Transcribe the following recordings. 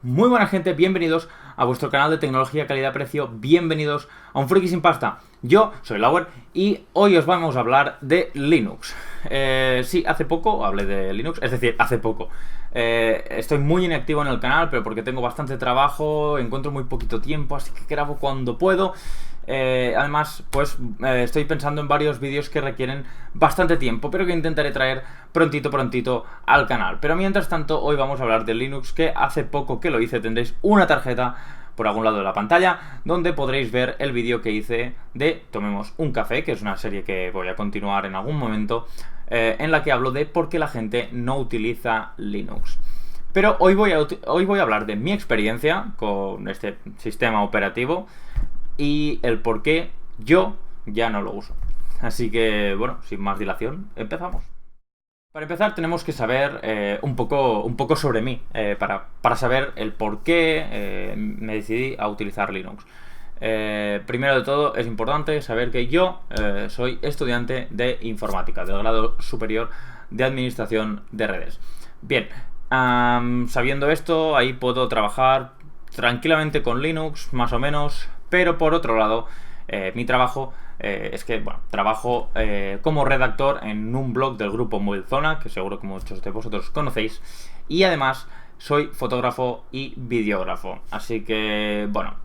Muy buena gente, bienvenidos a vuestro canal de tecnología, calidad, precio, bienvenidos a un Friki sin pasta. Yo soy Lauer y hoy os vamos a hablar de Linux. Sí, hace poco hablé de Linux, es decir, hace poco. Estoy muy inactivo en el canal, pero porque tengo bastante trabajo, encuentro muy poquito tiempo, así que grabo cuando puedo. Además, pues estoy pensando en varios vídeos que requieren bastante tiempo, pero que intentaré traer prontito al canal. Pero mientras tanto, hoy vamos a hablar de Linux, que hace poco que lo hice. Tendréis una tarjeta por algún lado de la pantalla donde podréis ver el vídeo que hice de Tomemos un café, que es una serie que voy a continuar en algún momento, en la que hablo de por qué la gente no utiliza Linux. Pero hoy voy a hablar de mi experiencia con este sistema operativo y el por qué yo ya no lo uso. Así que, bueno, sin más dilación, empezamos. Para empezar tenemos que saber un poco sobre mí, para saber el por qué me decidí a utilizar Linux. Primero de todo es importante saber que yo soy estudiante de informática, del grado superior de administración de redes. Bien, sabiendo esto, ahí puedo trabajar tranquilamente con Linux, más o menos, pero por otro lado, mi trabajo es que, bueno, trabajo como redactor en un blog del grupo Movilzona, que seguro que muchos de vosotros conocéis, y además soy fotógrafo y videógrafo. Así que, bueno,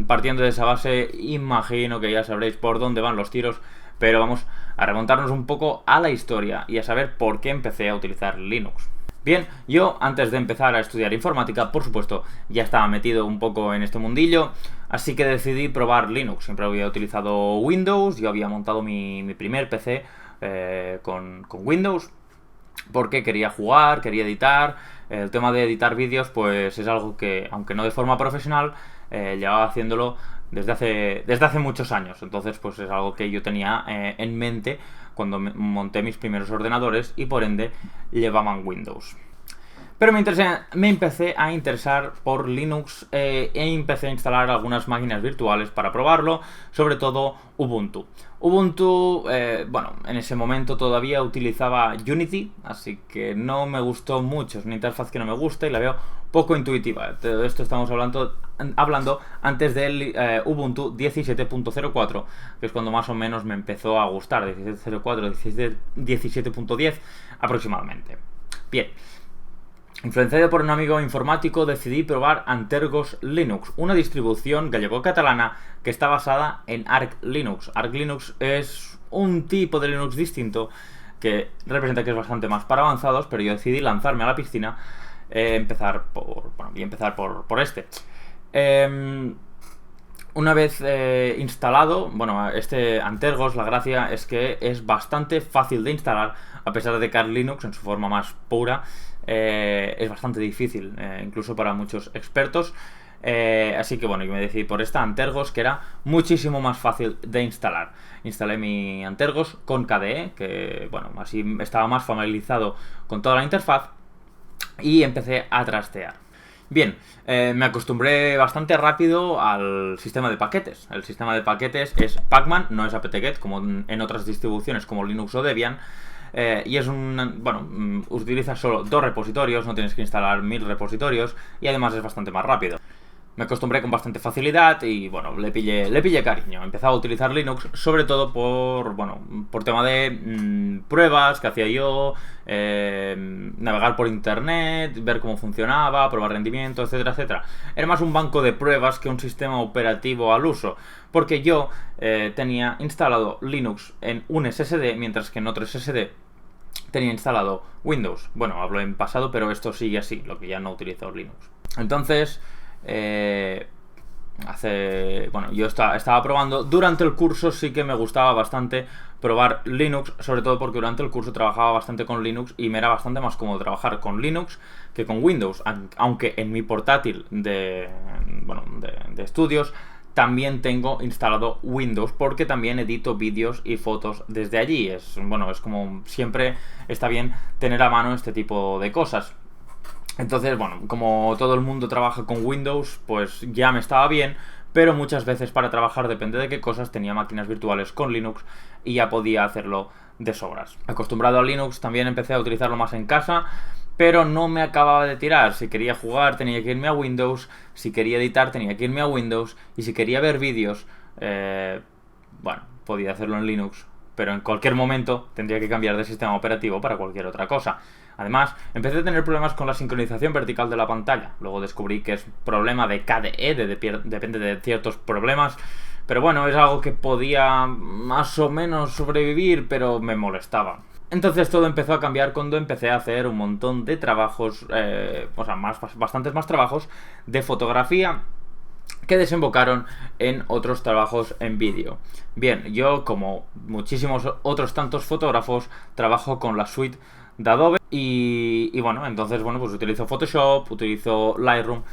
partiendo de esa base, imagino que ya sabréis por dónde van los tiros, pero vamos a remontarnos un poco a la historia y a saber por qué empecé a utilizar Linux. Bien, yo antes de empezar a estudiar informática, por supuesto, ya estaba metido un poco en este mundillo, así que decidí probar Linux. Siempre había utilizado Windows, yo había montado mi primer PC con Windows, porque quería jugar, quería editar. El tema de editar vídeos pues es algo que, aunque no de forma profesional, llevaba haciéndolo desde hace muchos años. Entonces pues es algo que yo tenía en mente cuando monté mis primeros ordenadores y por ende llevaban Windows. Pero me empecé a interesar por Linux e empecé a instalar algunas máquinas virtuales para probarlo, sobre todo Ubuntu. Ubuntu, bueno, en ese momento todavía utilizaba Unity, así que no me gustó mucho, es una interfaz que no me gusta y la veo poco intuitiva. De esto estamos hablando antes del Ubuntu 17.04, que es cuando más o menos me empezó a gustar, 17.04, 17.10 aproximadamente. Bien. Influenciado por un amigo informático, decidí probar Antergos Linux, una distribución gallego-catalana que está basada en Arch Linux. Arch Linux es un tipo de Linux distinto que representa que es bastante más para avanzados, pero yo decidí lanzarme a la piscina y empezar por este. Una vez instalado, bueno, este Antergos, la gracia es que es bastante fácil de instalar, a pesar de que Arch Linux en su forma más pura es bastante difícil, incluso para muchos expertos. Así que bueno, yo me decidí por esta Antergos, que era muchísimo más fácil de instalar. Instalé mi Antergos con KDE, que bueno, así estaba más familiarizado con toda la interfaz, y empecé a trastear. Bien, me acostumbré bastante rápido al sistema de paquetes. El sistema de paquetes es Pacman, no es apt-get como en otras distribuciones como Linux o Debian. Y es bueno, utiliza solo 2 repositorios, no tienes que instalar 1000 repositorios y además es bastante más rápido. Me acostumbré con bastante facilidad y bueno, le pillé cariño. Empezaba a utilizar Linux sobre todo por tema de pruebas que hacía yo, navegar por internet, ver cómo funcionaba, probar rendimiento, etcétera, etcétera. Era más un banco de pruebas que un sistema operativo al uso, porque yo tenía instalado Linux en un SSD, mientras que en otro SSD tenía instalado Windows. Bueno, hablo en pasado, pero esto sigue así, lo que ya no utilizo Linux. Entonces, bueno, yo estaba probando. Durante el curso sí que me gustaba bastante probar Linux, sobre todo porque durante el curso trabajaba bastante con Linux y me era bastante más cómodo trabajar con Linux que con Windows, aunque en mi portátil de estudios también tengo instalado Windows, porque también edito vídeos y fotos desde allí. Es como siempre está bien tener a mano este tipo de cosas. Entonces, bueno, como todo el mundo trabaja con Windows, pues ya me estaba bien, pero muchas veces para trabajar, depende de qué cosas, tenía máquinas virtuales con Linux y ya podía hacerlo de sobras. Acostumbrado a Linux, también empecé a utilizarlo más en casa, pero no me acababa de tirar. Si quería jugar tenía que irme a Windows, si quería editar tenía que irme a Windows, y si quería ver vídeos, bueno, podía hacerlo en Linux, pero en cualquier momento tendría que cambiar de sistema operativo para cualquier otra cosa. Además, empecé a tener problemas con la sincronización vertical de la pantalla. Luego descubrí que es problema de KDE, depende de ciertos problemas. Pero bueno, es algo que podía más o menos sobrevivir, pero me molestaba. Entonces todo empezó a cambiar cuando empecé a hacer un montón de trabajos, o sea, bastantes más trabajos de fotografía que desembocaron en otros trabajos en vídeo. Bien, yo, como muchísimos otros tantos fotógrafos, trabajo con la suite de Adobe y bueno, entonces, bueno, pues utilizo Photoshop, utilizo Lightroom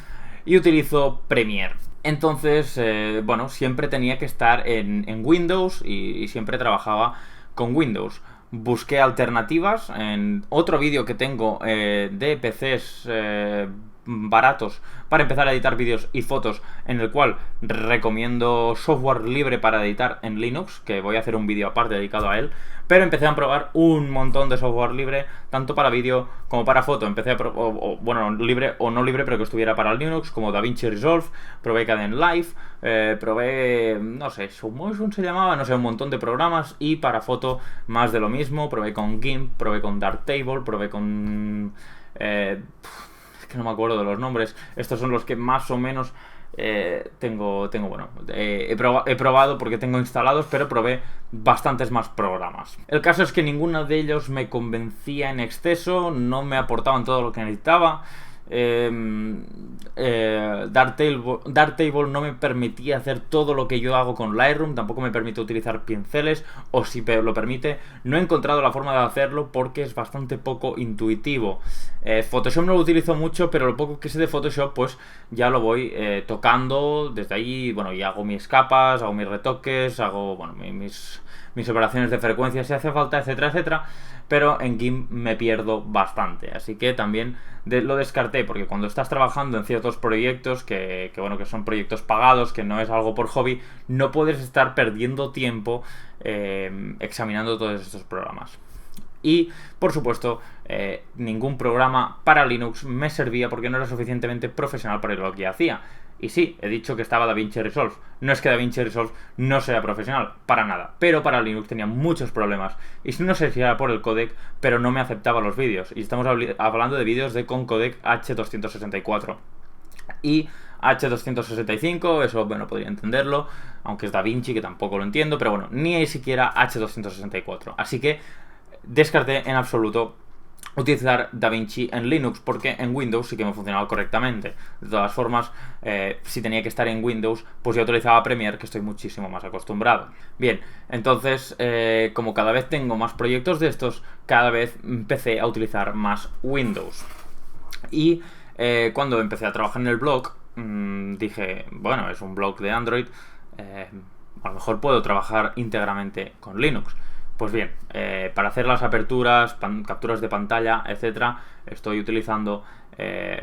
y utilizo Premiere. Entonces, bueno, siempre tenía que estar en Windows y siempre trabajaba con Windows. Busqué alternativas. En otro vídeo que tengo de PCs baratos para empezar a editar vídeos y fotos, en el cual recomiendo software libre para editar en Linux, que voy a hacer un vídeo aparte dedicado a él, pero empecé a probar un montón de software libre, tanto para vídeo como para foto. Empecé a bueno, libre o no libre, pero que estuviera para Linux, como DaVinci Resolve, probé Kdenlive, probé, no sé, Submotion se llamaba, no sé, un montón de programas, y para foto más de lo mismo. Probé con GIMP, probé con Darktable, probé con... es que no me acuerdo de los nombres. Estos son los que más o menos tengo bueno, he probado porque tengo instalados, pero probé bastantes más programas. El caso es que ninguno de ellos me convencía en exceso, no me aportaban todo lo que necesitaba. Darktable no me permitía hacer todo lo que yo hago con Lightroom, tampoco me permite utilizar pinceles, o si lo permite, no he encontrado la forma de hacerlo porque es bastante poco intuitivo. Photoshop no lo utilizo mucho, pero lo poco que sé de Photoshop pues ya lo voy tocando desde ahí, bueno, y hago mis capas, hago mis retoques, hago, bueno, mis operaciones de frecuencia si hace falta, etcétera, etcétera. Pero en GIMP me pierdo bastante, así que también lo descarté, porque cuando estás trabajando en ciertos proyectos que bueno, que son proyectos pagados, que no es algo por hobby, no puedes estar perdiendo tiempo examinando todos estos programas. Y, por supuesto, ningún programa para Linux me servía porque no era suficientemente profesional para lo que hacía. Y sí, he dicho que estaba DaVinci Resolve. No es que DaVinci Resolve no sea profesional, para nada. Pero para Linux tenía muchos problemas. Y no sé si era por el codec, pero no me aceptaba los vídeos. Y estamos hablando de vídeos con codec H264. Y H265, eso, bueno, podría entenderlo. Aunque es DaVinci, que tampoco lo entiendo. Pero bueno, ni siquiera H264. Así que descarté en absoluto utilizar DaVinci en Linux, porque en Windows sí que me funcionaba correctamente. De todas formas, si tenía que estar en Windows, pues yo utilizaba Premiere, que estoy muchísimo más acostumbrado. Bien, entonces, como cada vez tengo más proyectos de estos, cada vez empecé a utilizar más Windows. Y cuando empecé a trabajar en el blog, dije, bueno, es un blog de Android, a lo mejor puedo trabajar íntegramente con Linux. Pues bien, para hacer las aperturas, capturas de pantalla, etcétera, estoy utilizando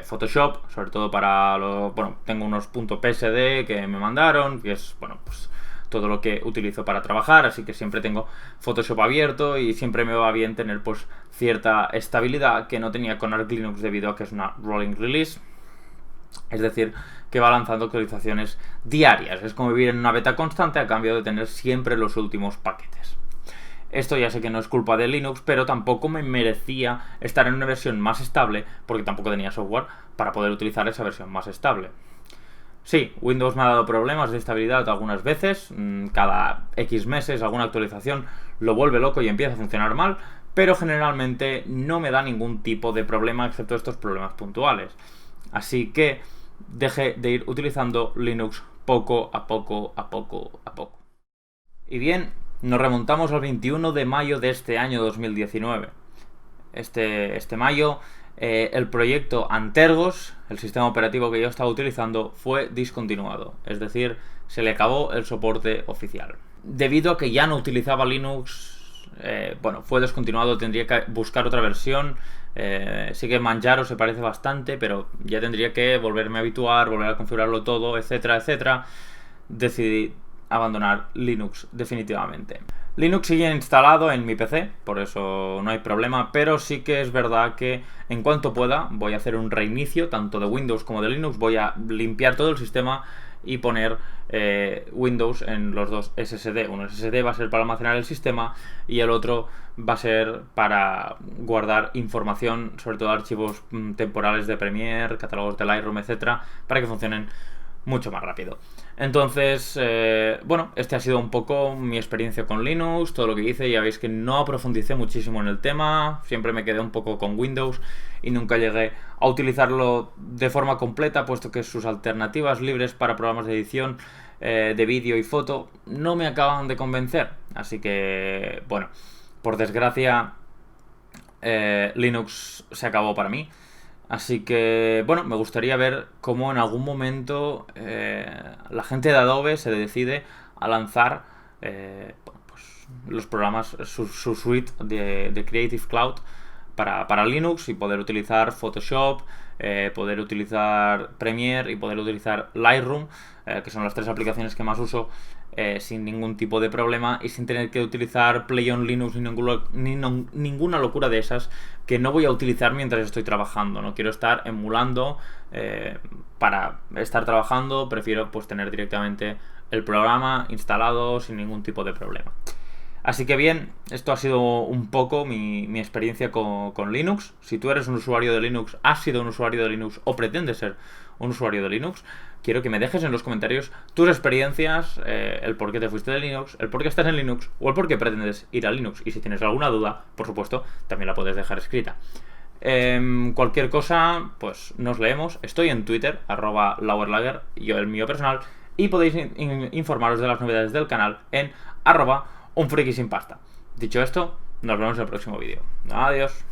Photoshop, sobre todo para bueno, tengo unos .psd que me mandaron, que es, bueno, pues todo lo que utilizo para trabajar, así que siempre tengo Photoshop abierto y siempre me va bien tener pues cierta estabilidad que no tenía con Arch Linux debido a que es una rolling release. Es decir, que va lanzando actualizaciones diarias. Es como vivir en una beta constante a cambio de tener siempre los últimos paquetes. Esto ya sé que no es culpa de Linux, pero tampoco me merecía estar en una versión más estable, porque tampoco tenía software para poder utilizar esa versión más estable. Sí, Windows me ha dado problemas de estabilidad algunas veces, cada X meses alguna actualización lo vuelve loco y empieza a funcionar mal, pero generalmente no me da ningún tipo de problema excepto estos problemas puntuales. Así que dejé de ir utilizando Linux poco a poco. Y bien, nos remontamos al 21 de mayo de este año 2019. Este mayo, el proyecto Antergos, el sistema operativo que yo estaba utilizando, fue discontinuado. Es decir, se le acabó el soporte oficial. Debido a que ya no utilizaba Linux, bueno, fue descontinuado, tendría que buscar otra versión. Sí que Manjaro se parece bastante, pero ya tendría que volverme a habituar, volver a configurarlo todo, etcétera, etcétera. Decidí abandonar Linux definitivamente. Linux sigue instalado en mi PC, por eso no hay problema, pero sí que es verdad que en cuanto pueda voy a hacer un reinicio tanto de Windows como de Linux, voy a limpiar todo el sistema y poner Windows en los dos SSD. Un SSD va a ser para almacenar el sistema y el otro va a ser para guardar información, sobre todo archivos temporales de Premiere, catálogos de Lightroom, etcétera, para que funcionen mucho más rápido. Entonces, bueno, este ha sido un poco mi experiencia con Linux, todo lo que hice. Ya veis que no profundicé muchísimo en el tema, siempre me quedé un poco con Windows y nunca llegué a utilizarlo de forma completa, puesto que sus alternativas libres para programas de edición de vídeo y foto no me acaban de convencer. Así que, bueno, por desgracia, Linux se acabó para mí. Así que, bueno, me gustaría ver cómo en algún momento la gente de Adobe se decide a lanzar pues, los programas, su suite de Creative Cloud para Linux y poder utilizar Photoshop, poder utilizar Premiere y poder utilizar Lightroom, que son las tres aplicaciones que más uso, sin ningún tipo de problema y sin tener que utilizar Play on Linux ni ninguna locura de esas que no voy a utilizar mientras estoy trabajando. No quiero estar emulando para estar trabajando, prefiero pues tener directamente el programa instalado sin ningún tipo de problema. Así que bien, esto ha sido un poco mi experiencia con Linux. Si tú eres un usuario de Linux, has sido un usuario de Linux o pretendes ser un usuario de Linux, quiero que me dejes en los comentarios tus experiencias, el por qué te fuiste de Linux, el por qué estás en Linux o el por qué pretendes ir a Linux. Y si tienes alguna duda, por supuesto, también la puedes dejar escrita. Cualquier cosa, pues nos leemos. Estoy en Twitter, @Lauerlager, yo el mío personal, y podéis informaros de las novedades del canal en @unfriki sin pasta. Dicho esto, nos vemos en el próximo vídeo. Adiós.